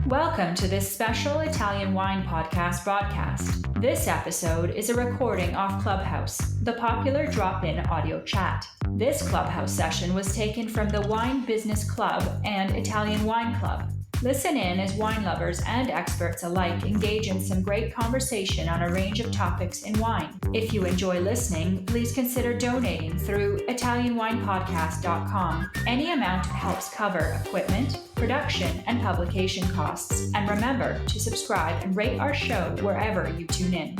Welcome to this special Italian wine podcast broadcast. This episode is a recording off Clubhouse, the popular drop-in audio chat. This Clubhouse session was taken from the Wine Business Club and Italian Wine Club. Listen in as wine lovers and experts alike engage in some great conversation on a range of topics in wine. If you enjoy listening, please consider donating through ItalianWinePodcast.com. Any amount helps cover equipment, production, and publication costs. And remember to subscribe and rate our show wherever you tune in.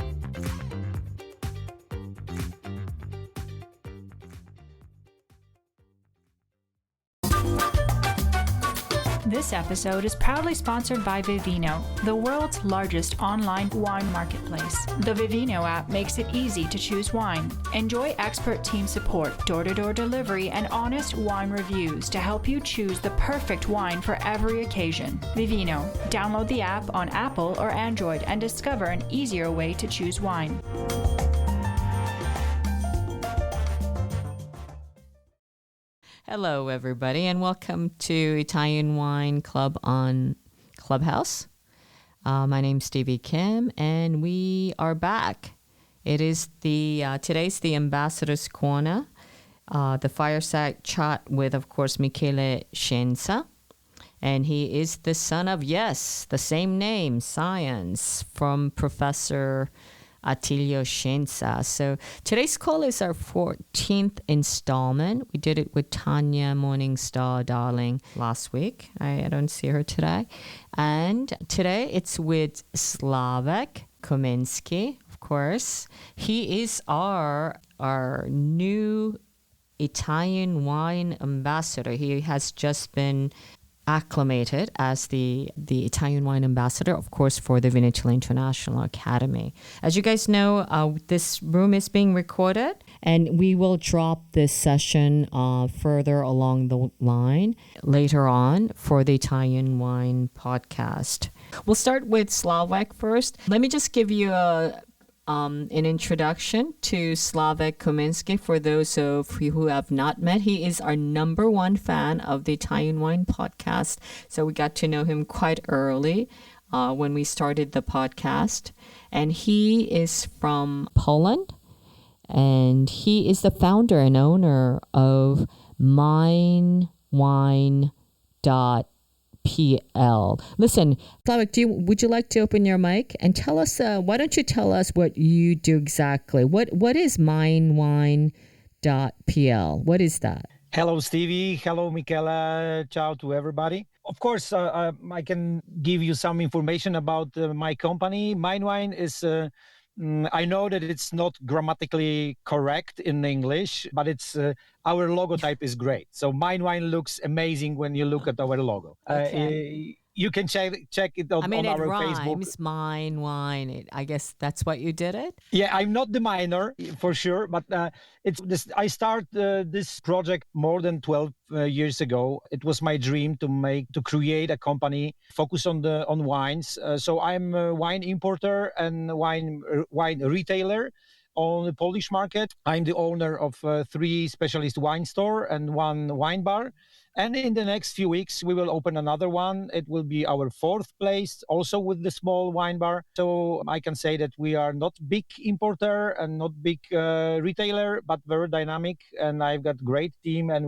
This episode is proudly sponsored by Vivino, the world's largest online wine marketplace. The Vivino app makes it easy to choose wine. Enjoy expert team support, door-to-door delivery, and honest wine reviews to help you choose the perfect wine for every occasion. Vivino. Download the app on Apple or Android and discover an easier way to choose wine. Hello, everybody, and welcome to Italian Wine Club on Clubhouse. My name's Stevie Kim, and we are back. It is today's the Ambassador's Corner, the fireside chat with, of course, Michele Scienza, and he is the son of, yes, the same name, science, from Professor Attilio Scienza. So today's call is our 14th installment. We did it with Tanya Morningstar Darling last week. I don't see her today. And today it's with Slawek Kominski, of course. He is our new Italian wine ambassador. He has just been acclimated as the Italian wine ambassador, of course, for the Vinitaly International Academy. As you guys know, this room is being recorded, and we will drop this session further along the line later on for the Italian Wine Podcast. We'll start with Slawek first. Let me just give you an introduction to Slawek Kominski for those of you who have not met. He is our number one fan of the Italian Wine Podcast. So we got to know him quite early when we started the podcast. And he is from Poland. And he is the founder and owner of MineWine.pl. Listen, Slawek, would you like to open your mic and tell us, why don't you tell us what you do exactly? What is MineWine.pl? What is that? Hello, Stevie. Hello, Michele. Ciao to everybody. Of course, I can give you some information about my company. MineWine is, I know that it's not grammatically correct in English, but it's our logotype is great. So MineWine looks amazing when you look at our logo. Okay. You can check it on our rhymes, Facebook. Mine, wine. I guess that's what you did it? Yeah, I'm not the miner for sure, but it's this. I started this project more than 12 years ago. It was my dream to create a company focused on wines. So I'm a wine importer and wine retailer on the Polish market. I'm the owner of 3 specialist wine store and 1 wine bar. And in the next few weeks, we will open another one. It will be our 4th place, also with the small wine bar. So I can say that we are not big importer and not big retailer, but very dynamic. And I've got great team, and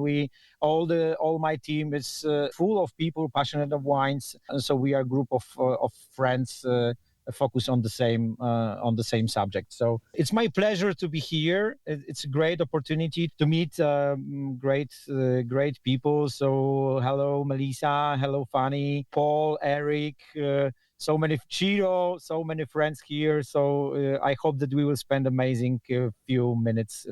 all my team is full of people passionate of wines. And so we are a group of friends. Focus on the same subject. So it's my pleasure to be here. It's a great opportunity to meet great people. So hello, Melissa. Hello, Fanny, Paul, Eric. So many Chiro, so many friends here. So I hope that we will spend amazing few minutes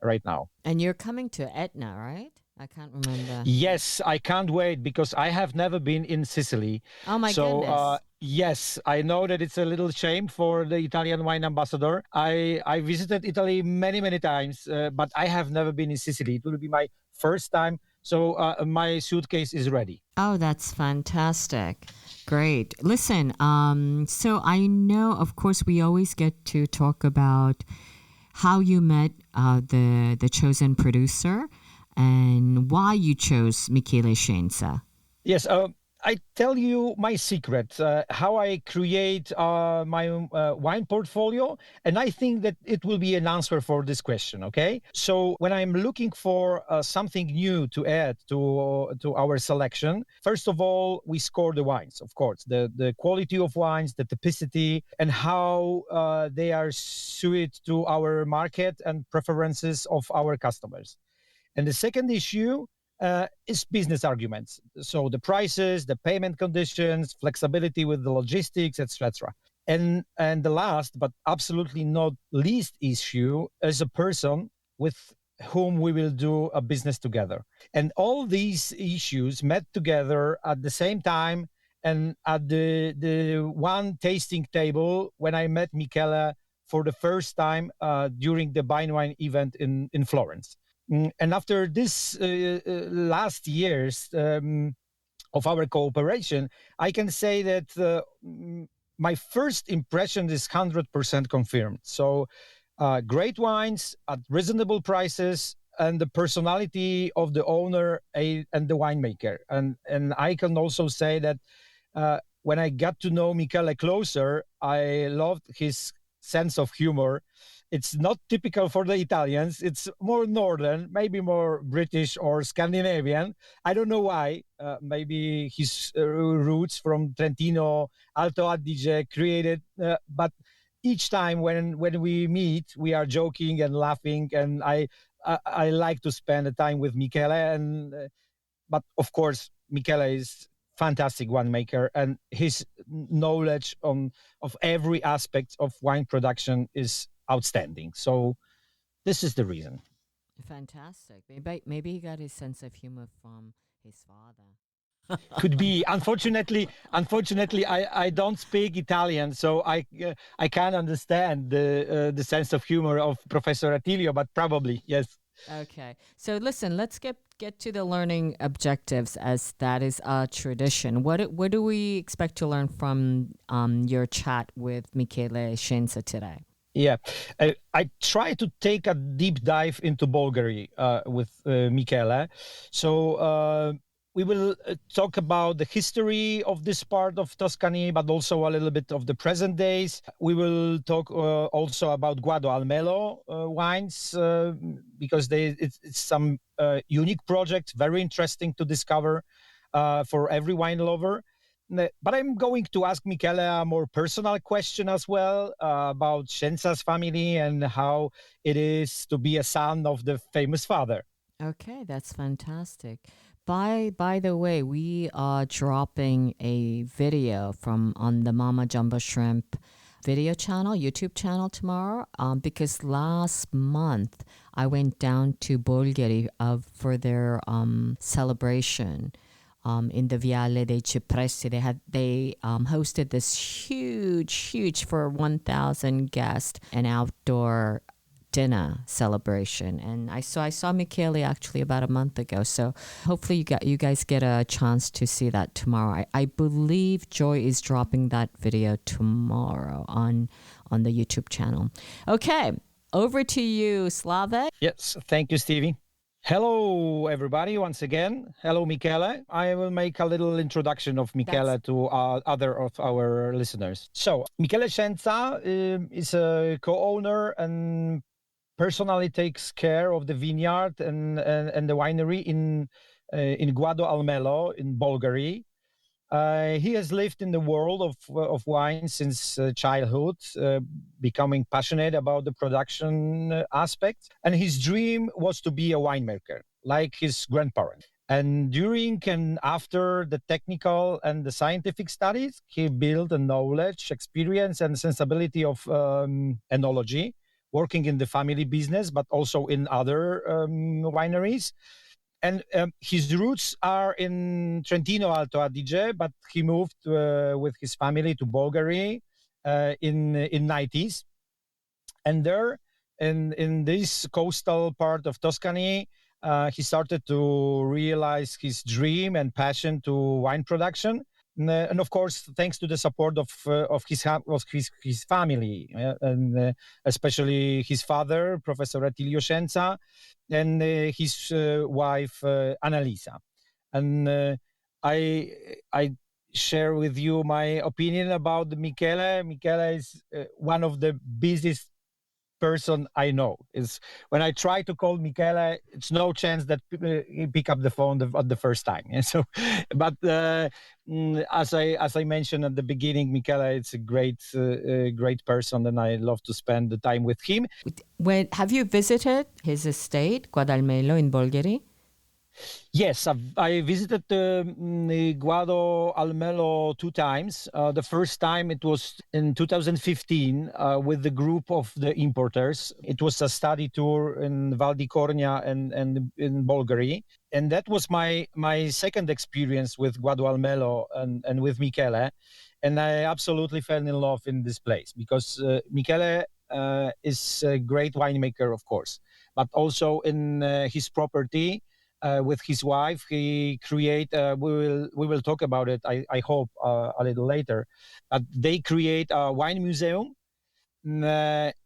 right now. And you're coming to Etna, right? I can't remember. Yes, I can't wait because I have never been in Sicily. Oh my goodness. Yes, I know that it's a little shame for the Italian wine ambassador. I visited Italy many times, but I have never been in Sicily. It will be my first time. So my suitcase is ready. Oh, that's fantastic. Great. Listen, so I know, of course, we always get to talk about how you met the chosen producer. and why you chose Michele Scienza. Yes, I tell you my secret, how I create my wine portfolio, and I think that it will be an answer for this question. Okay, so when I'm looking for something new to add to our selection, first of all, we score the wines, of course, the quality of wines, the typicity, and how they are suited to our market and preferences of our customers. And the second issue is business arguments. So the prices, the payment conditions, flexibility with the logistics, etc. And the last, but absolutely not least issue is a person with whom we will do a business together. And all these issues met together at the same time and at the one tasting table when I met Michele for the first time during the MineWine event in Florence. And after this last years of our cooperation, I can say that my first impression is 100% confirmed. So great wines at reasonable prices and the personality of the owner and the winemaker. And I can also say that when I got to know Michele closer, I loved his sense of humor. It's not typical for the Italians. It's more northern, maybe more British or Scandinavian. I don't know why. Maybe his roots from Trentino, Alto Adige created. But each time when we meet, we are joking and laughing, and I like to spend the time with Michele. And but of course, Michele is fantastic winemaker, and his knowledge of every aspect of wine production is outstanding. So this is the reason. Fantastic. Maybe he got his sense of humor from his father. Could be. Unfortunately, I don't speak Italian, so I can't understand the sense of humor of Professor Attilio, but probably yes. Okay. So listen, let's get to the learning objectives, as that is a tradition. What do we expect to learn from your chat with Michele Scienza today? Yeah, I try to take a deep dive into Bulgari with Michele. So we will talk about the history of this part of Tuscany, but also a little bit of the present days. We will talk also about Guado Almelo wines because it's some unique project, very interesting to discover for every wine lover. But I'm going to ask Michele a more personal question as well about Scienza's family and how it is to be a son of the famous father. Okay, that's fantastic. By the way, we are dropping a video on the Mama Jumbo Shrimp video channel, YouTube channel tomorrow, because last month I went down to Bulgari for their celebration. In the Viale dei Cipressi, they hosted this huge for 1,000 guests an outdoor dinner celebration, and I saw Michele actually about a month ago. So hopefully you guys get a chance to see that tomorrow. I believe Joy is dropping that video tomorrow on the YouTube channel. Okay, over to you, Slawek. Yes, thank you, Stevie. Hello, everybody, once again. Hello, Michele. I will make a little introduction of Michele to other of our listeners. So, Michele Scienza is a co-owner and personally takes care of the vineyard and the winery in Guado Almelo in Bulgari. He has lived in the world of wine since childhood, becoming passionate about the production aspect. And his dream was to be a winemaker, like his grandparents. And during and after the technical and the scientific studies, he built a knowledge, experience, and sensibility of enology, working in the family business, but also in other wineries. And his roots are in Trentino Alto Adige, but he moved with his family to Bulgari in 90s. And there, in this coastal part of Tuscany, he started to realize his dream and passion to wine production. And of course, thanks to the support of his family, and especially his father, Professor Michele Scienza, and his wife Annalisa. And I share with you my opinion about Michele. Michele is one of the busiest person I know. Is when I try to call Michele, it's no chance that he pick up the phone at the first time. And so, but as I mentioned at the beginning, Michele is a great person, and I love to spend the time with him. Have you visited his estate, Guadalmelo, in Bulgaria? Yes, I visited Guado Almelo 2 times. The first time it was in 2015 with the group of the importers. It was a study tour in Val di Cornia and in Bulgaria. And that was my second experience with Guado Almelo and with Michele. And I absolutely fell in love in this place because Michele is a great winemaker, of course, but also in his property. With his wife, he create. We will talk about it. I hope a little later. They create a wine museum,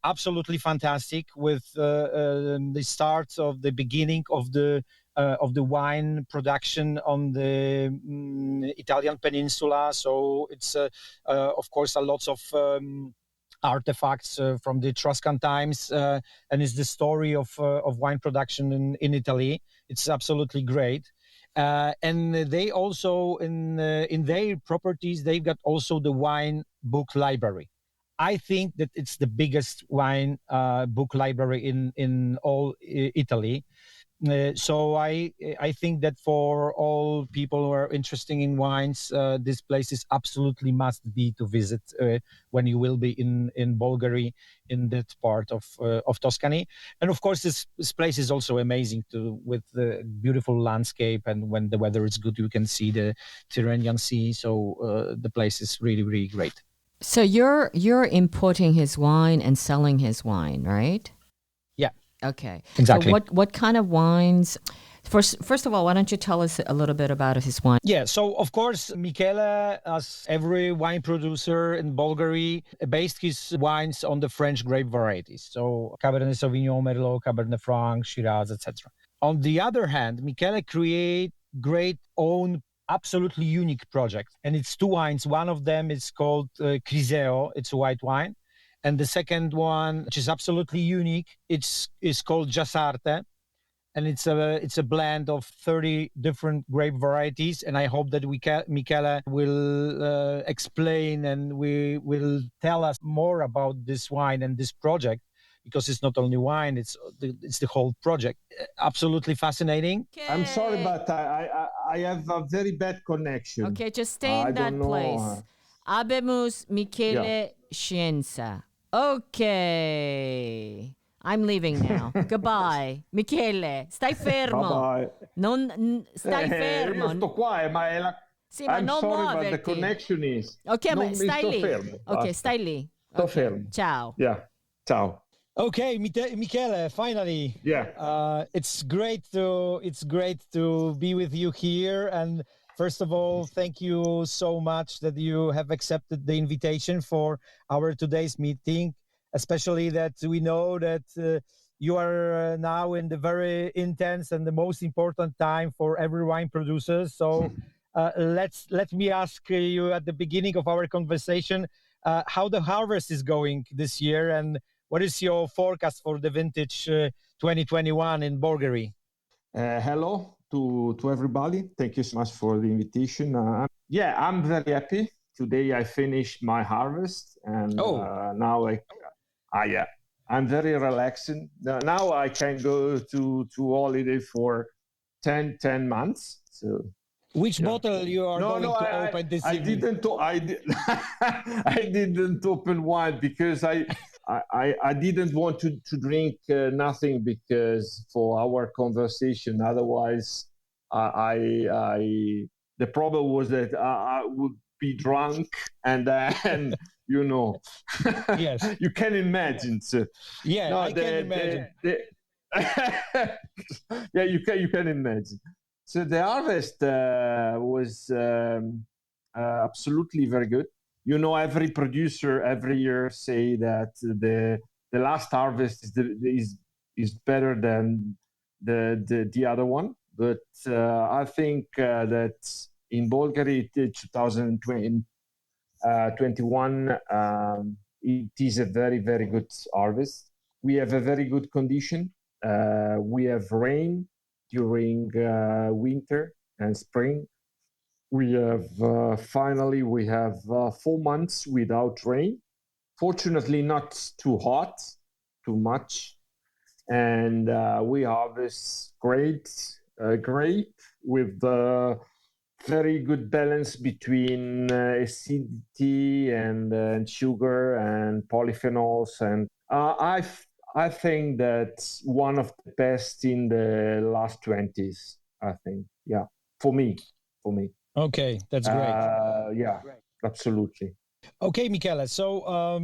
absolutely fantastic. With the start of the beginning of the wine production on the Italian peninsula. So it's of course a lot of artifacts from the Etruscan times, and it's the story of wine production in Italy. It's absolutely great. And they also in their properties they've got also the wine book library. I think that it's the biggest wine book library in all Italy. So I think that for all people who are interested in wines, this place is absolutely must be to visit when you will be in Bulgaria, in that part of Tuscany. And of course, this place is also amazing with the beautiful landscape, and when the weather is good, you can see the Tyrrhenian Sea. So the place is really, really great. So you're importing his wine and selling his wine, right? Yeah. Okay. Exactly. So what kind of wines? First of all, why don't you tell us a little bit about his wine? Yeah, so of course, Michele, as every wine producer in Bulgaria, based his wines on the French grape varieties. So Cabernet Sauvignon, Merlot, Cabernet Franc, Shiraz, etc. On the other hand, Michele create great own absolutely unique project. And it's 2 wines. One of them is called Criseo. It's a white wine. And the second one, which is absolutely unique, is called Giassarte. And it's a blend of 30 different grape varieties. And I hope that Michele will explain and we will tell us more about this wine and this project, because it's not only wine, it's the whole project. Absolutely fascinating. Okay. I'm sorry, but I have a very bad connection. Okay, just stay in that place. Abemus Michele Scienza. Okay. I'm leaving now. Goodbye. Michele, stai fermo. Bye bye. Stai fermo. Io sto qua, ma è la... Sì, ma I'm non sorry, muoverti. but the connection is... Ok, ma stai sto lì. fermo. Ok, Basta. stai lì. Sto Okay. fermo. Ciao. Yeah. Ciao. Okay, Michele, finally. Yeah. It's great to be with you here. And first of all, thank you so much that you have accepted the invitation for our today's meeting, especially that we know that you are now in the very intense and the most important time for every wine producer. So let me ask you at the beginning of our conversation how the harvest is going this year, and what is your forecast for the vintage 2021 in Bulgaria? Hello to everybody. Thank you so much for the invitation. I'm very happy. Today I finished my harvest, and now I'm very relaxing. Now I can go to holiday for 10 months. So which bottle you are going to open this evening? I didn't open wine because I didn't want to drink nothing, because for our conversation. Otherwise, the problem was that I would be drunk, and then yes, you can imagine. So, I can imagine. Yeah, you can imagine. So the harvest was absolutely very good. You know, every producer every year say that the last harvest is better than the other one. But I think that in Bulgaria, 2021, it is a very, very good harvest. We have a very good condition. We have rain during winter and spring. We have finally 4 months without rain. Fortunately, not too hot, too much, and we harvest great grape with very good balance between acidity and sugar and polyphenols, and I think that's one of the best in the last 20s. I think, yeah, for me. Okay, that's great. Yeah, absolutely. Okay, Michele. So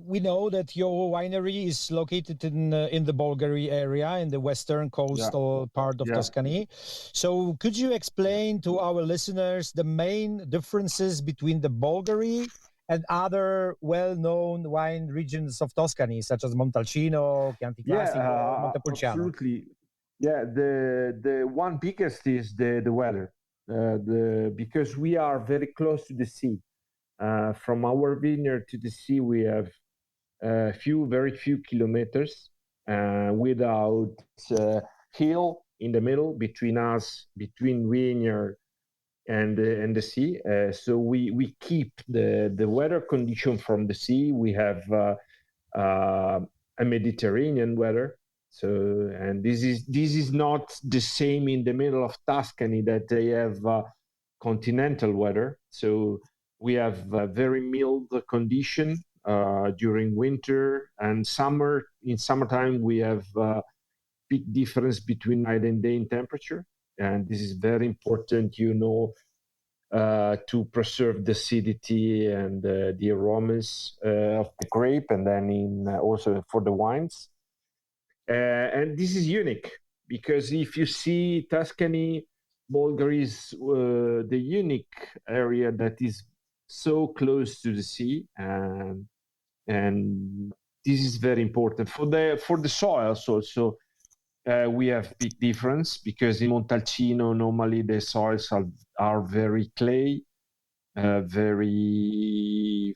we know that your winery is located in the Bulgari area, in the western coastal part of Tuscany. So could you explain to our listeners the main differences between the Bulgari and other well-known wine regions of Tuscany, such as Montalcino, Chianti Classico, Montepulciano? Absolutely. Yeah, the one biggest is the weather, because we are very close to the sea. From our vineyard to the sea, we have very few kilometers without hill in the middle between vineyard and the sea. So we keep the weather condition from the sea. We have a Mediterranean weather. So, and this is not the same in the middle of Tuscany that they have continental weather. So we have a very mild condition during winter and summer. In summertime, we have big difference between night and day in temperature, and this is very important, to preserve the acidity and the aromas of the grape, and then also for the wines. And this is unique because if you see Tuscany, Bulgaria is the unique area that is so close to the sea, and this is very important for the soils also. We have big difference because in Montalcino normally the soils are very clay, very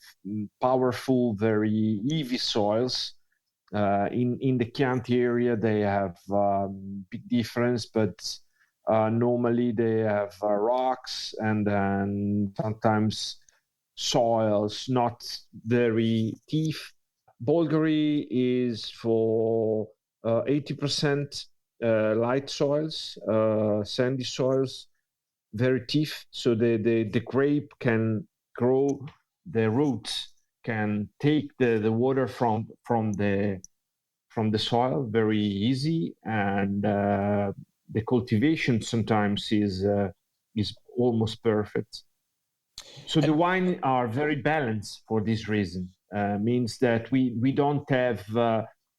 powerful, very heavy soils. In the Chianti area they have big difference, but normally they have rocks and then sometimes soils not very deep. Bulgaria is for 80% light soils, sandy soils, very deep, so the grape can grow, the roots can take the water from the soil very easy, and the cultivation sometimes is almost perfect. So the wine are very balanced for this reason. Means that we don't have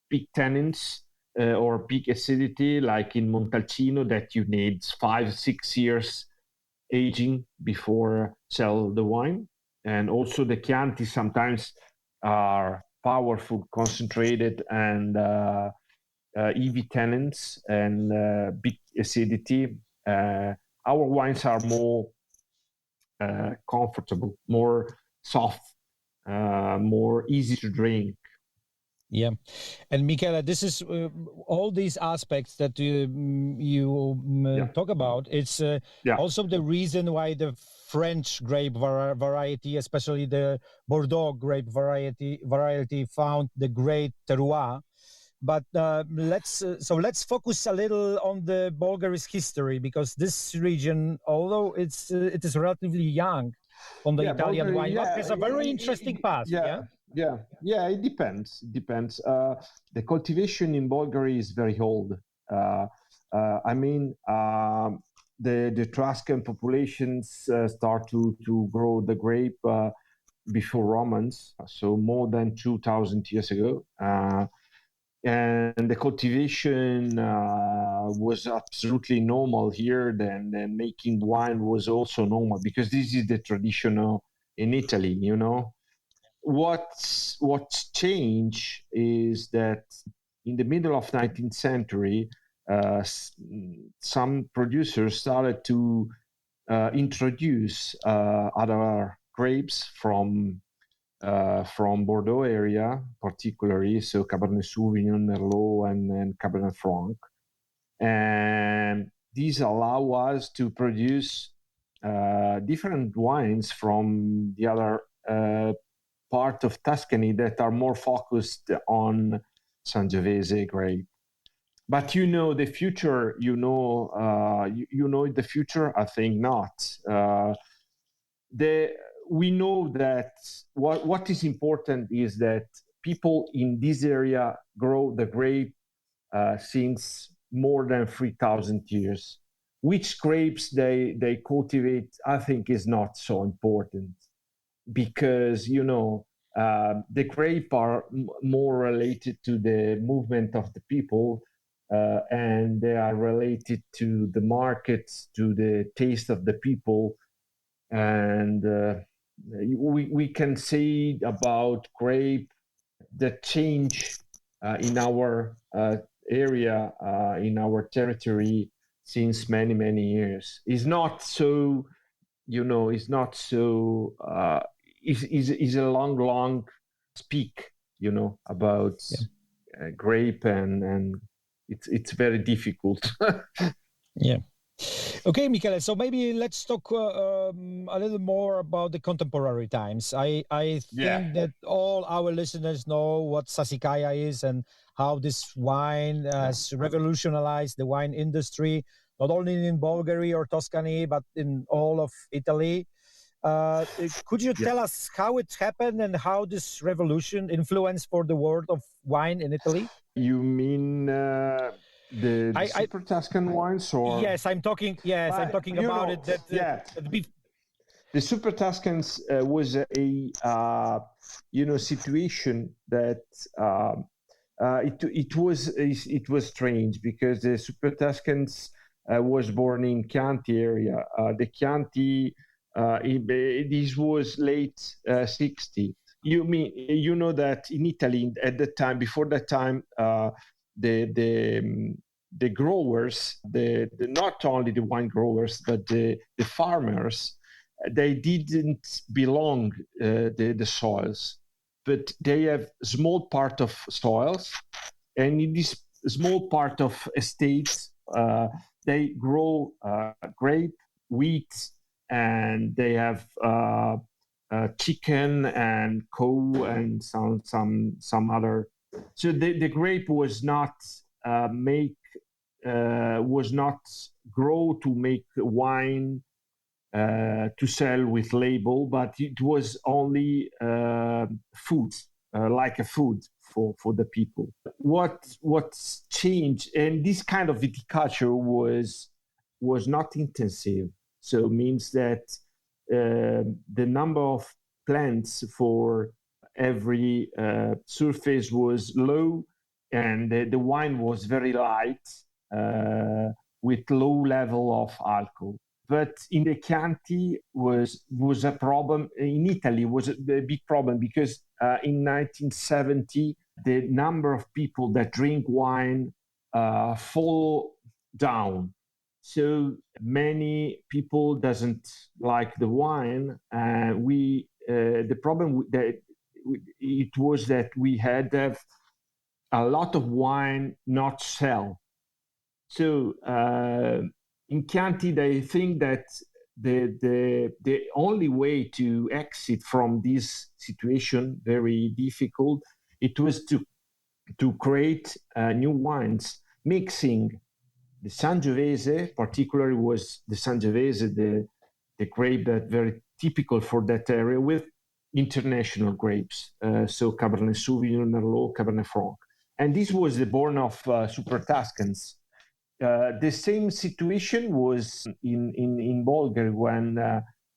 big tannins or big acidity like in Montalcino that you need 5-6 years aging before sell the wine. And also the Chianti sometimes are powerful, concentrated, and heavy tannins and big acidity. Our wines are more comfortable, more soft, more easy to drink. Yeah, and Michele, this is all these aspects that you talk about. It's also the reason why the French grape variety, especially the Bordeaux grape variety, found the great terroir. But let's focus a little on the Bulgaria's history, because this region, although it is relatively young on the Italian wine map, has a very interesting past. Yeah, it depends. The cultivation in Bulgaria is very old. The Etruscan populations start to grow the grape before Romans, so more than 2,000 years ago. and the cultivation was absolutely normal here. Then making wine was also normal, because this is the traditional in Italy, you know. What's changed is that in the middle of 19th century, some producers started to introduce other grapes from Bordeaux area, particularly, so Cabernet Sauvignon, Merlot, and Cabernet Franc. And these allow us to produce different wines from the other part of Tuscany that are more focused on Sangiovese grape. But you know the future. You know the future. I think not. We know that what is important is that people in this area grow the grape since more than 3,000 years. Which grapes they cultivate, I think, is not so important, because the grape are more related to the movement of the people, and they are related to the markets, to the taste of the people. And we can say about grape the change in our area, in our territory, since many years. It's not so, it's not so, is a long speak, about grape, and it's very difficult. Yeah. Okay, Michele. So maybe let's talk a little more about the contemporary times. I think that all our listeners know what Sassicaia is and how this wine has revolutionized the wine industry, not only in Bulgaria or Tuscany, but in all of Italy. Could you tell us how it happened and how this revolution influenced for the world of wine in Italy? You mean the Super Tuscan wines, or? Yes, I'm talking. Yes, I'm talking about it. The Super Tuscans was a situation that it was strange, because the Super Tuscans was born in Chianti area. The Chianti, this was late 60s. You know that in Italy at that time, before that time, the growers, not only the wine growers, but the farmers, they didn't belong the soils, but they have small part of soils, and in this small part of estates, they grow grape, wheat, and they have chicken and cow and some other. So the grape was not grow to make wine to sell with label, but it was only food, like a food for the people. What's changed, and this kind of viticulture was not intensive, so it means that the number of plants for every surface was low, and the wine was very light, with low level of alcohol. But in the Chianti was a problem. In Italy was a big problem, because in 1970 the number of people that drink wine fall down. So many people doesn't like the wine. The problem that it was that we had a lot of wine not sell. So in Chianti, they think that the only way to exit from this situation, very difficult, it was to create new wines, mixing the Sangiovese, particularly was the Sangiovese, the grape that very typical for that area, with international grapes, so Cabernet Sauvignon, Merlot, Cabernet Franc. And this was the born of Super Tuscans. The same situation was in Bulgaria when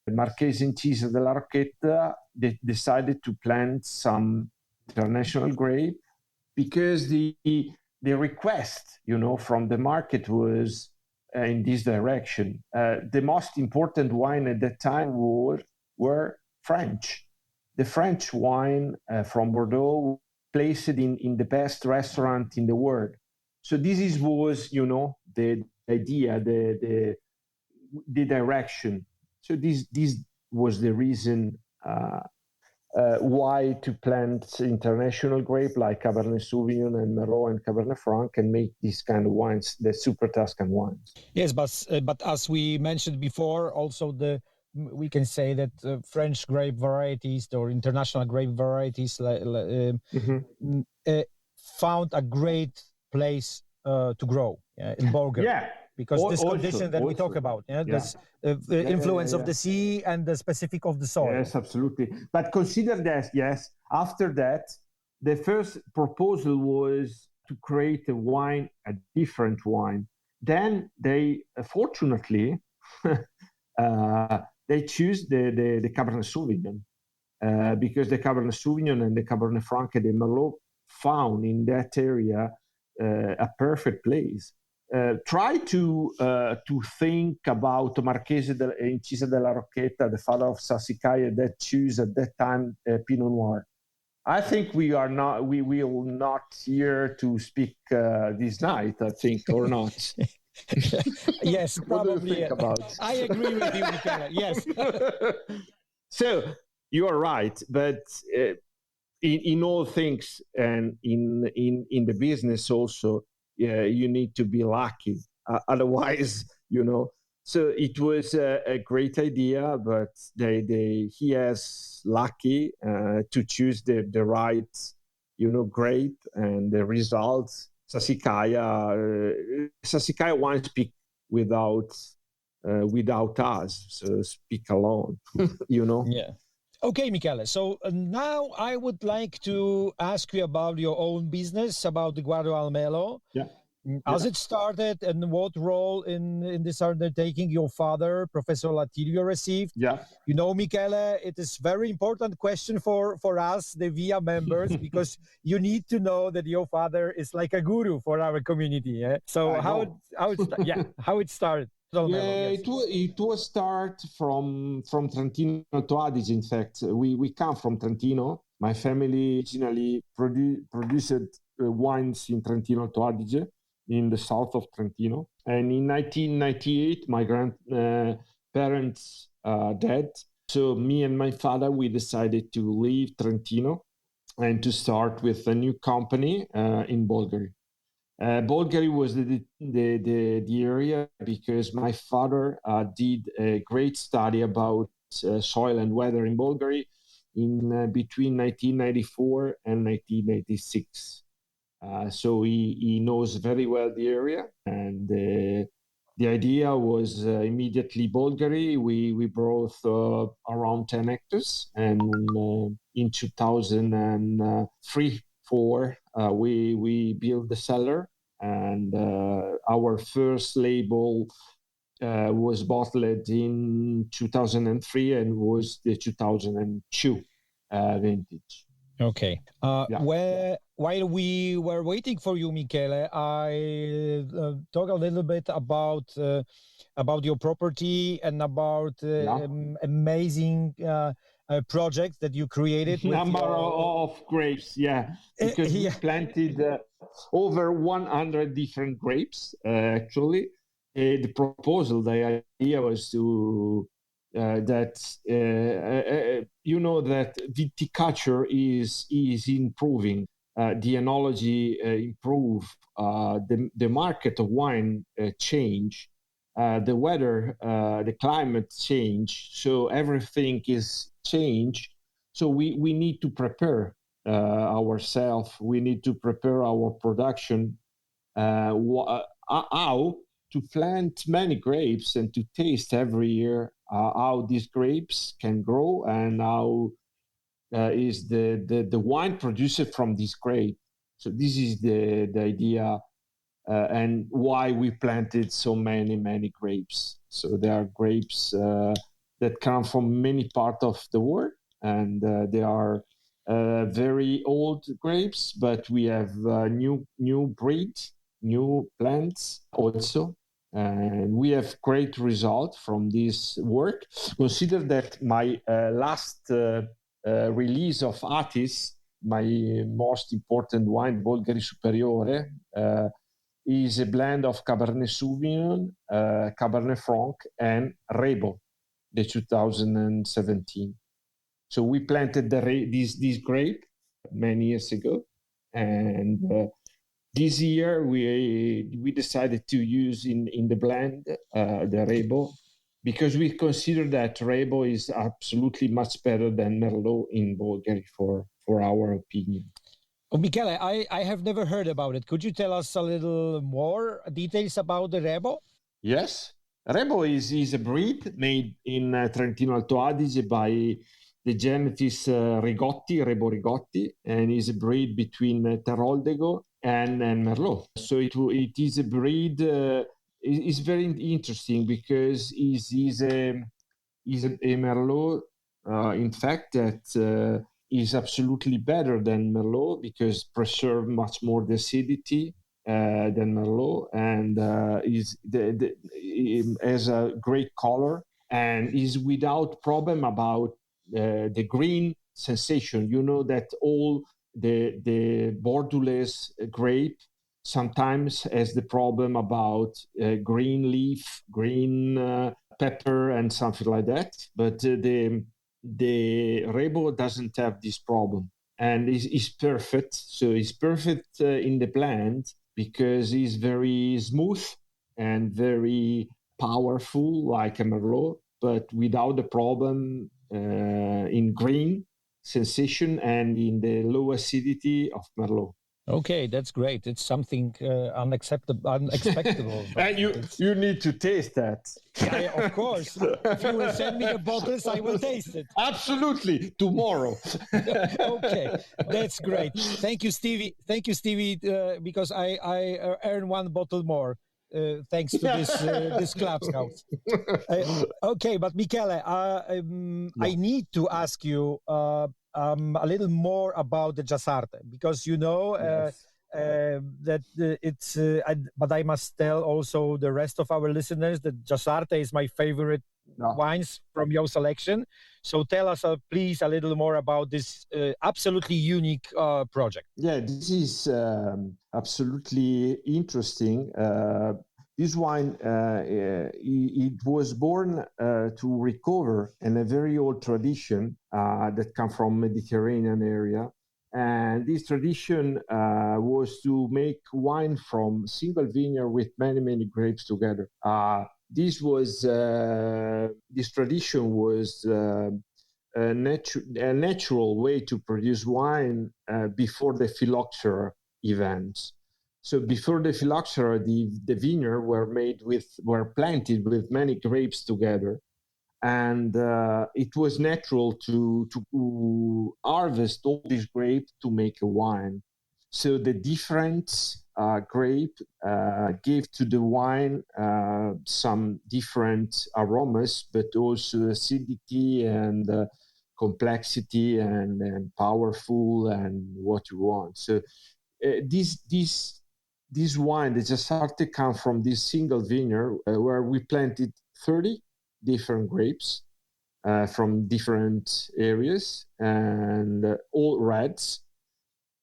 Marchese and Cisa della Rocchetta they decided to plant some international grape, because the request, from the market was in this direction. The most important wine at that time were French. The French wine from Bordeaux placed in the best restaurant in the world. So this was, the idea, the direction. So this was the reason why to plant international grape like Cabernet Sauvignon and Merlot and Cabernet Franc and make these kind of wines, the super Tuscan wines. Yes, but as we mentioned before, also we can say that French grape varieties or international grape varieties found a great place to grow in Bulgaria. Yeah. Because this condition that we talk about, this influence of the sea and the specific of the soil. Yes, absolutely. But consider that, after that, the first proposal was to create a different wine. Then they, fortunately, they choose the Cabernet Sauvignon because the Cabernet Sauvignon and the Cabernet Franc and the Merlot found in that area a perfect place. Try to think about Marchese Incisa della Rocchetta, the father of Sassicaia, that choose at that time Pinot Noir. I think we will not here to speak this night, I think, or not. Yes, probably. What do you think about? I agree with you, Michele. Yes. So you are right, but in all things and in the business also, you need to be lucky. Otherwise, So it was a great idea, but he has lucky to choose the right, grape, and the results. Sassicaia won't speak without us, so speak alone. Yeah. Okay, Michele. So now I would like to ask you about your own business, about the Guado al Melo. Yeah. As it started, and what role in this undertaking your father, Professor Latilio, received? Yeah. Michele, it is very important question for us, the VIA members, because you need to know that your father is like a guru for our community. So how it started? It was start from Trentino to Adige. In fact, we come from Trentino. My family originally produced wines in Trentino to Adige, in the south of Trentino. And in 1998, my grandparents died. So me and my father, we decided to leave Trentino and to start with a new company in Bulgaria. Bulgaria was the area because my father did a great study about soil and weather in Bulgaria in between 1994 and 1996. So he knows very well the area, and the idea was immediately Bulgaria. We brought around 10 hectares, and in 2003-04 we built the cellar, and our first label was bottled in 2003 and was the 2002 vintage. Okay. While we were waiting for you, Michele, I talk a little bit about your property and about amazing projects that you created. Number of grapes, because we planted over 100 different grapes. Actually, the proposal, the idea was to. That viticulture is improving, the enology improve, the market of wine change, the weather, the climate change, so everything is change. So we need to prepare ourselves. We need to prepare our production. How to plant many grapes and to taste every year how these grapes can grow and how is the wine produced from this grape. So this is the idea and why we planted so many grapes. So there are grapes that come from many parts of the world, and they are very old grapes, but we have new breed, new plants also. And we have great result from this work. Consider that my last release of Atis, my most important wine, Bolgheri Superiore, is a blend of Cabernet Sauvignon, Cabernet Franc, and Rebo, the 2017. So we planted this grape many years ago, and this year we decided to use in the blend the Rebo, because we consider that Rebo is absolutely much better than Merlot in Bolgheri for our opinion. Oh, Michele, I have never heard about it. Could you tell us a little more details about the Rebo? Yes. Rebo is a breed made in Trentino Alto Adige by the genetist Rebo Rigotti, and is a breed between Teroldego and Merlot. So it is a breed. It's very interesting because is a Merlot. In fact, that is absolutely better than Merlot because preserve much more the acidity than Merlot, and has a great color and is without problem about the green sensation. You know that all the Bordelaise grape sometimes has the problem about green leaf, green pepper, and something like that. But the Rebo doesn't have this problem, and is perfect. So it's perfect in the blend because it's very smooth and very powerful, like a Merlot, but without the problem in green sensation and in the low acidity of Merlot. Okay, that's great. It's something unexpected. And you need to taste that. Yeah, of course. If you will send me the bottles, I will taste it. Absolutely, tomorrow. Okay, that's great. Thank you, Stevie. Thank you, Stevie, because I earn one bottle more thanks to this Clubhouse. Okay, but Michele, I need to ask you a little more about the Giassarte, because you know Yes. that it's. But I must tell also the rest of our listeners that Giassarte is my favorite wines from your selection. So tell us, please, a little more about this absolutely unique project. Yeah, this is absolutely interesting. This wine, it was born to recover in a very old tradition that come from Mediterranean area. And this tradition was to make wine from single vineyard with many grapes together. This tradition was a natural way to produce wine before the phylloxera events. So before the phylloxera, the vineyard were planted with many grapes together, and it was natural to harvest all these grapes to make a wine. So the different grape gave to the wine some different aromas, but also acidity and complexity and powerful and what you want. So this wine, the Giassarte, comes from this single vineyard where we planted 30 different grapes from different areas and all reds.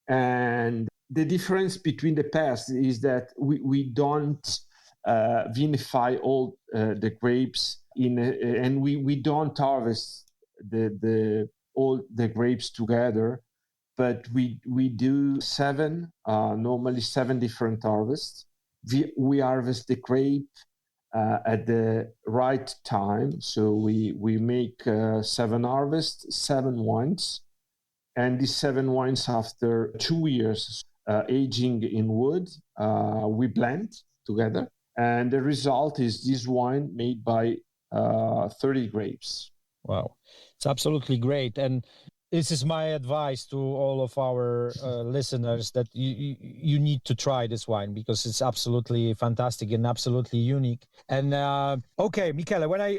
And the difference between the past is that we don't vinify all the grapes and we don't harvest all the grapes together, but we do normally seven different harvests. We harvest the grape at the right time. So we make 7 harvests, 7 wines. And these 7 wines, after 2 years aging in wood, we blend together. And the result is this wine made by 30 grapes. Wow, it's absolutely great. And this is my advice to all of our listeners, that you need to try this wine because it's absolutely fantastic and absolutely unique. And okay, Michele, when I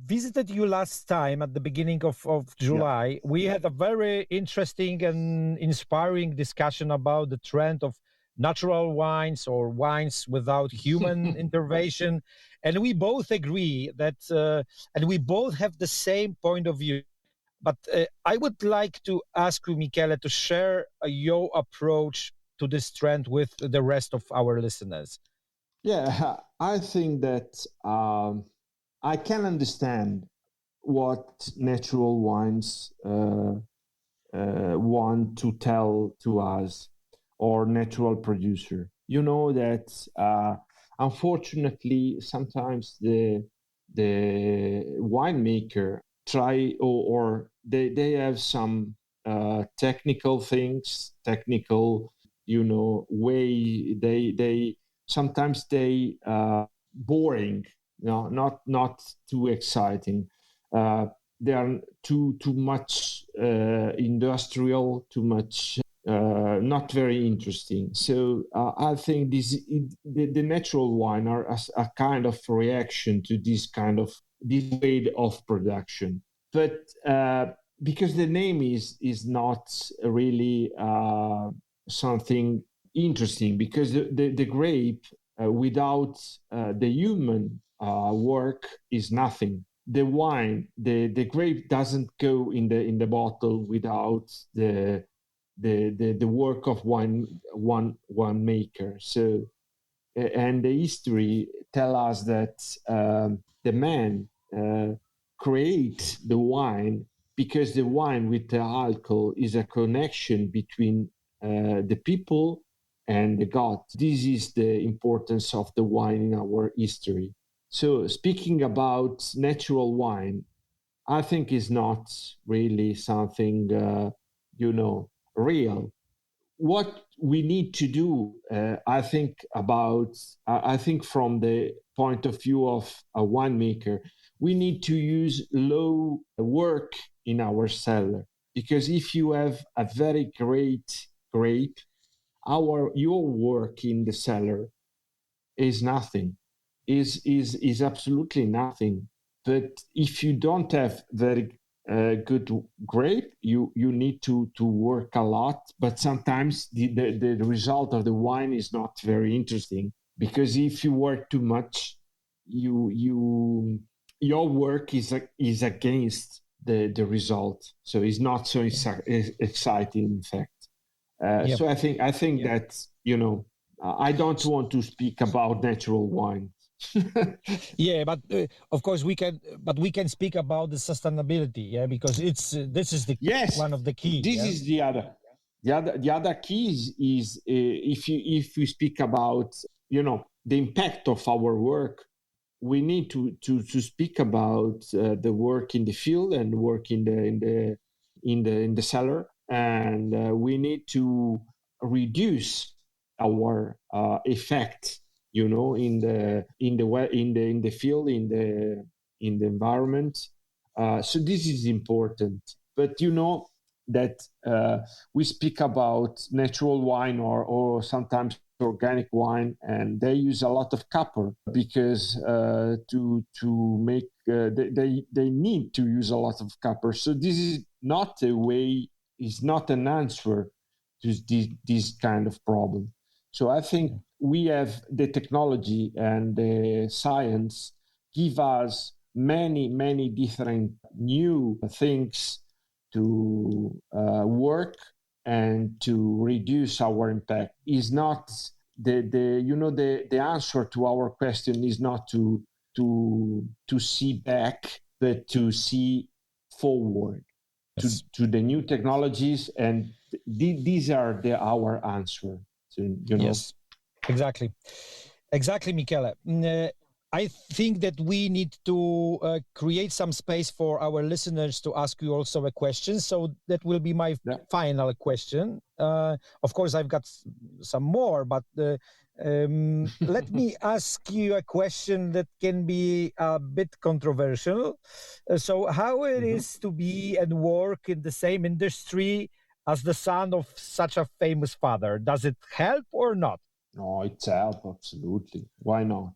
visited you last time at the beginning of July, we had a very interesting and inspiring discussion about the trend of natural wines or wines without human intervention. And we both agree that, and we both have the same point of view. But I would like to ask you, Michele, to share your approach to this trend with the rest of our listeners. Yeah, I think that I can understand what natural wines want to tell to us, or natural producer. You know that unfortunately sometimes the winemaker try or they have some technical things, technical, way they sometimes they boring, not too exciting. They are too much industrial, too much not very interesting. So I think the natural wine are a kind of reaction to this way of production. But because the name is not really something interesting, because the grape without the human work is nothing. The wine, the grape doesn't go in the bottle without the work of one maker. So, and the history tell us that the man create the wine, because the wine with the alcohol is a connection between the people and the God. This is the importance of the wine in our history. So speaking about natural wine, I think is not really something, real. What we need to do, I think from the point of view of a winemaker, we need to use low work in our cellar. Because if you have a very great grape, your work in the cellar is nothing, is absolutely nothing. But if you don't have very good grape, you need to work a lot. But sometimes the result of the wine is not very interesting, because if you work too much, your work is against the result. So it's not so exciting, in fact. So I think that, I don't want to speak about natural wine. Yeah, but of course we can speak about the sustainability, because this is one of the key. This is the other key is if we speak about the impact of our work, we need to speak about the work in the field and work in the cellar, and we need to reduce our effect, in the field, in the environment. So this is important. But that we speak about natural wine or sometimes organic wine, and they use a lot of copper, because to make they need to use a lot of copper. So this is not a way, is not an answer to this kind of problem. So I think we have the technology and the science give us many different new things to work and to reduce our impact. Is not the answer to our question is not to see back, but to see forward. Yes. to the new technologies, and these are our answer. Yes, exactly, Michele. I think that we need to create some space for our listeners to ask you also a question. So that will be my final question. Of course, I've got some more, but let me ask you a question that can be a bit controversial. So how it is to be and work in the same industry as the son of such a famous father? Does it help or not? No, it's help, absolutely. Why not?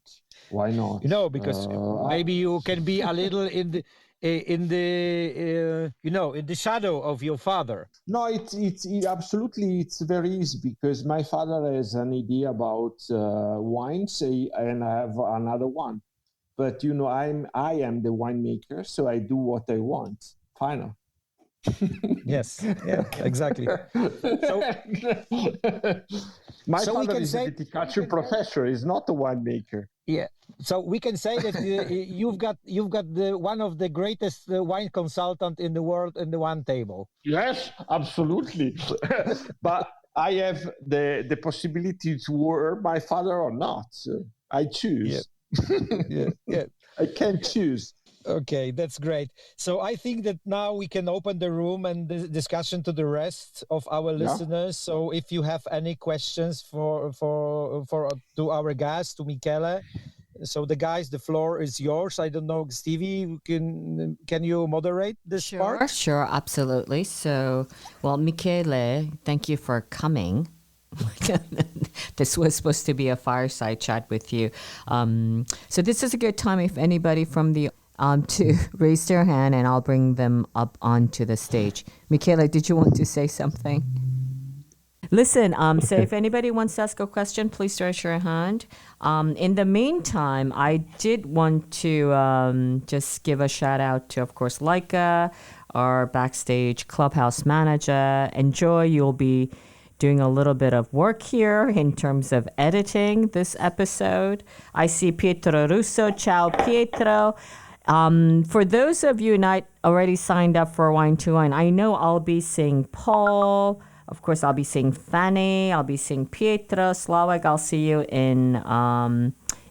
Because maybe you can be a little in the in the shadow of your father. No, it's absolutely, it's very easy because my father has an idea about wines, and I have another one. But I am the winemaker, so I do what I want. Final. Yes, yeah, exactly. So my father is a viticulture professor. He's not a winemaker. Yeah, so we can say that you've got one of the greatest wine consultant in the world in the one table. Yes, absolutely. But I have the possibility to work my father or not. So I choose. Yeah. I can choose. Okay, that's great. So I think that now we can open the room and the discussion to the rest of our listeners. So if you have any questions for to our guest, to Michele, so the floor is yours. I don't know, Stevie, can you moderate this part? Sure, absolutely. So, well, Michele, thank you for coming. This was supposed to be a fireside chat with you. So this is a good time if anybody from the to raise their hand, and I'll bring them up onto the stage. Michele, did you want to say something? Listen, so if anybody wants to ask a question, please raise your hand. In the meantime, I did want to just give a shout out to, of course, Leica, our backstage Clubhouse manager. Enjoy. You'll be doing a little bit of work here in terms of editing this episode. I see Pietro Russo. Ciao, Pietro. For those of you not already signed up for Wine to Wine, I know I'll be seeing Paul. Of course, I'll be seeing Fanny. I'll be seeing Pietro, Slawek. I'll see you in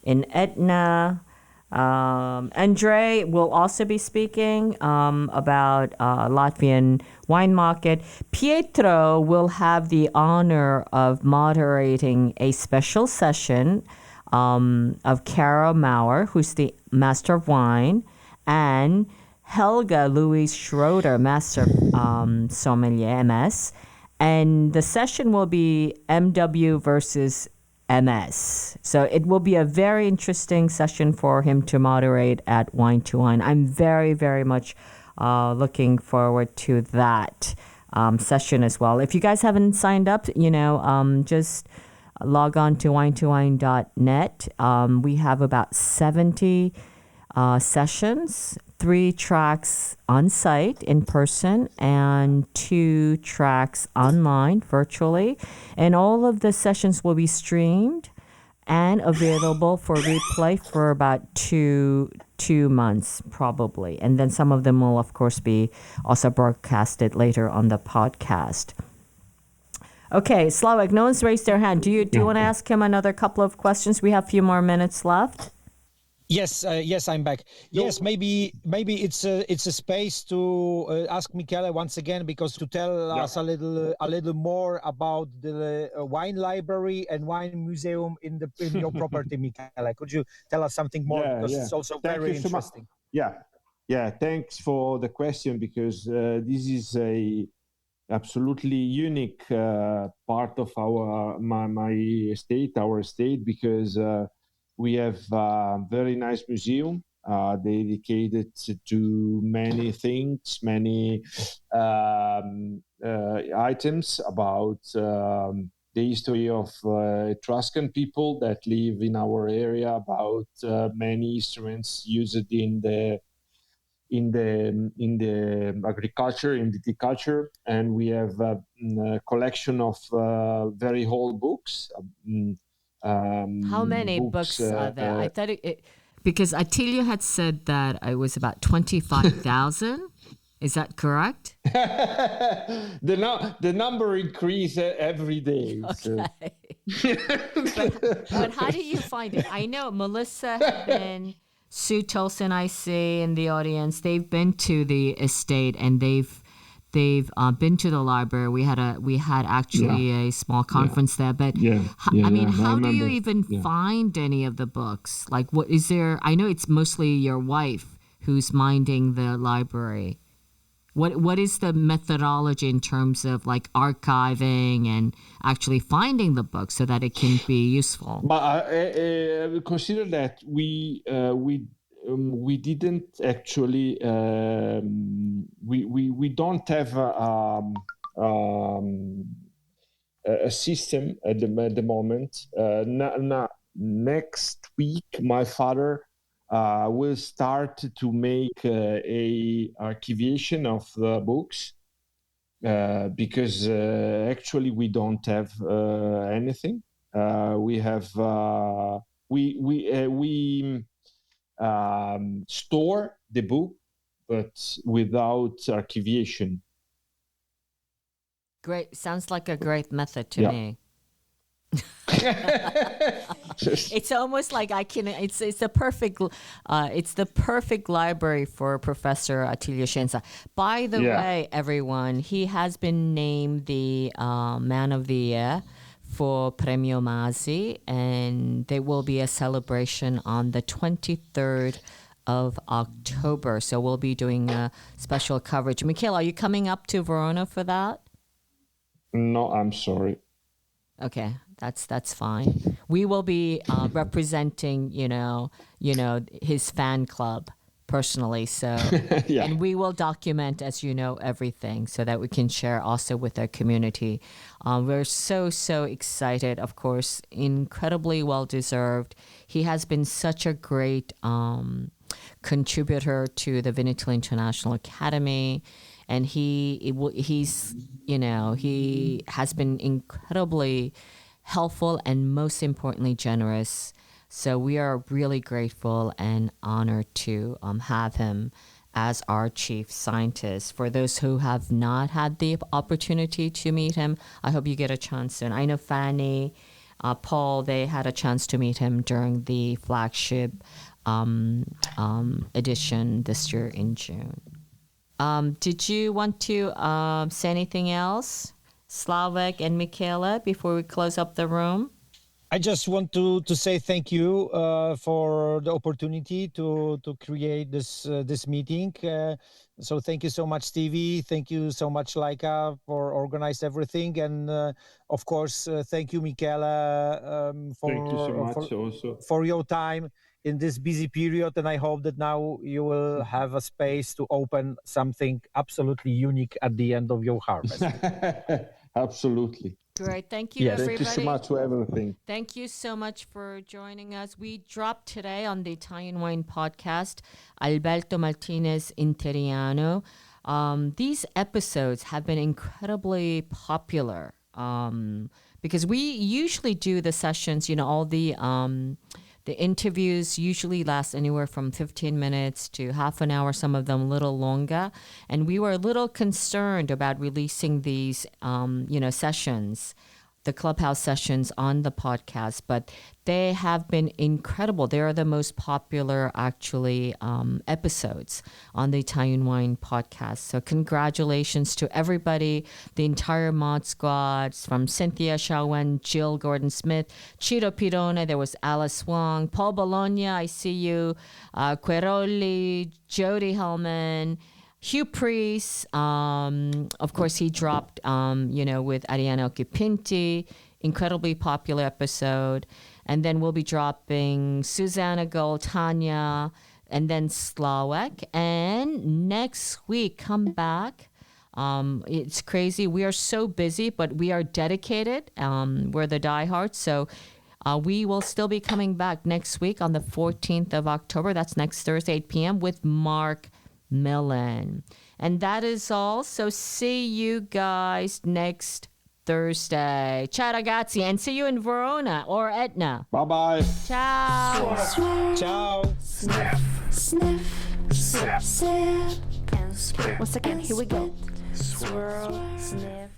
Etna. Andre will also be speaking about Latvian wine market. Pietro will have the honor of moderating a special session of Cara Maurer, who's the Master of Wine, and Helga Louise Schroeder, Master Sommelier, MS. And the session will be MW versus MS. So it will be a very interesting session for him to moderate at Wine to Wine. I'm very, very much looking forward to that session as well. If you guys haven't signed up, just log on to winetowine.net. We have about 70 sessions, 3 tracks on site in person and 2 tracks online virtually. And all of the sessions will be streamed and available for replay for about two months probably. And then some of them will, of course, be also broadcasted later on the podcast. Okay, Slawek, no one's raised their hand. Do you want to ask him another couple of questions? We have a few more minutes left. Yes, I'm back. Yes, maybe it's a space to ask Michele once again, because to tell us a little more about the wine library and wine museum in your property, Michele. Could you tell us something more? Because it's also very interesting. Yeah. Thanks for the question, because this is a absolutely unique part of our estate, because we have a very nice museum dedicated to many things, many items about the history of Etruscan people that live in our area, about many instruments used in the agriculture, in viticulture, and we have a collection of very old books. How many books are there? I thought because Attilio had said that it was about 25,000. Is that correct? The number increases every day. Okay. But how do you find it? I know Melissa had been, Sue Tolson, I see in the audience. They've been to the estate and they've been to the library. We had actually a small conference there. But how do you even find any of the books? Like, what is there? I know it's mostly your wife who's minding the library. What is the methodology in terms of like archiving and actually finding the book so that it can be useful? But consider that we didn't actually we don't have a system at the moment. Next week, my father will start to make a archivation of the books because actually we don't have anything. We have we store the book, but without archivation. Great. Sounds like a great method to me. It's almost like it's the perfect library for Professor Michele Scienza. By the way, everyone, he has been named the Man of the Year for Premio Masi, and there will be a celebration on the 23rd of October. So we'll be doing a special coverage. Michele, are you coming up to Verona for that? No, I'm sorry. Okay, that's fine. We will be representing, his fan club personally. So, and we will document, as you know, everything so that we can share also with our community. We're so excited. Of course, incredibly well deserved. He has been such a great contributor to the Veneto International Academy. And he has been incredibly helpful and most importantly generous. So we are really grateful and honored to have him as our chief scientist. For those who have not had the opportunity to meet him, I hope you get a chance soon. I know Fanny, Paul, they had a chance to meet him during the flagship edition this year in June. Did you want to say anything else, Slawek and Michele, before we close up the room? I just want to say thank you for the opportunity to create this meeting. So thank you so much, Stevie. Thank you so much, Laika, for organizing everything. And of course, thank you, Michele, thank you so much also for your time in this busy period. And I hope that now you will have a space to open something absolutely unique at the end of your harvest. Absolutely. Great. Thank you, everybody. Thank you so much for everything. Thank you so much for joining us. We dropped today on the Italian Wine Podcast, Alberto Martinez Interiano. These episodes have been incredibly popular because we usually do the sessions, all the interviews usually last anywhere from 15 minutes to half an hour, some of them a little longer. And we were a little concerned about releasing these, sessions, the Clubhouse sessions on the podcast, but they have been incredible. They are the most popular, actually, episodes on the Italian Wine Podcast. So congratulations to everybody, the entire mod squad, from Cynthia Shawen, Jill Gordon-Smith, Ciro Pirone, there was Alice Wong, Paul Bologna, I see you, Queroli, Jody Hellman, Hugh Priest, of course, he dropped, with Ariana Occhipinti, incredibly popular episode. And then we'll be dropping Susanna Gold, Tanya, and then Slawek. And next week, come back. It's crazy. We are so busy, but we are dedicated. We're the diehards. So we will still be coming back next week on the 14th of October. That's next Thursday, 8 p.m. with Mark Millen. And that is all. So see you guys next Thursday. Ciao ragazzi, and see you in Verona or Etna. Bye-bye. Ciao. Ciao. Sniff, sniff, sip, sip, and swirl. Once again, here we go. Swirl, sniff.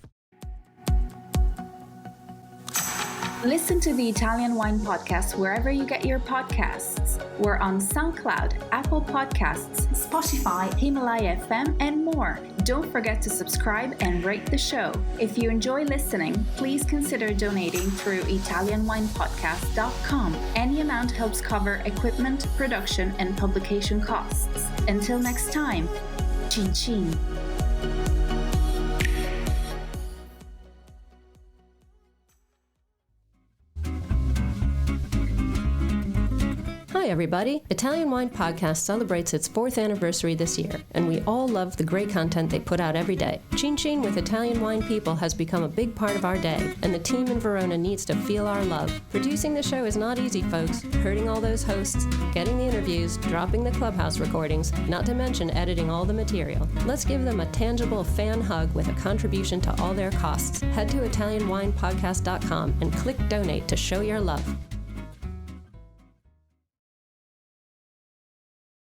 Listen to the Italian Wine Podcast wherever you get your podcasts. We're on SoundCloud, Apple Podcasts, Spotify, Himalaya FM, and more. Don't forget to subscribe and rate the show. If you enjoy listening, please consider donating through ItalianWinePodcast.com. Any amount helps cover equipment, production, and publication costs. Until next time, cin cin. Hi, everybody. Italian Wine Podcast celebrates its 4th anniversary this year, and we all love the great content they put out every day. Chin Chin with Italian wine people has become a big part of our day, and the team in Verona needs to feel our love. Producing the show is not easy, folks. Herding all those hosts, getting the interviews, dropping the Clubhouse recordings, not to mention editing all the material. Let's give them a tangible fan hug with a contribution to all their costs. Head to ItalianWinePodcast.com and click donate to show your love.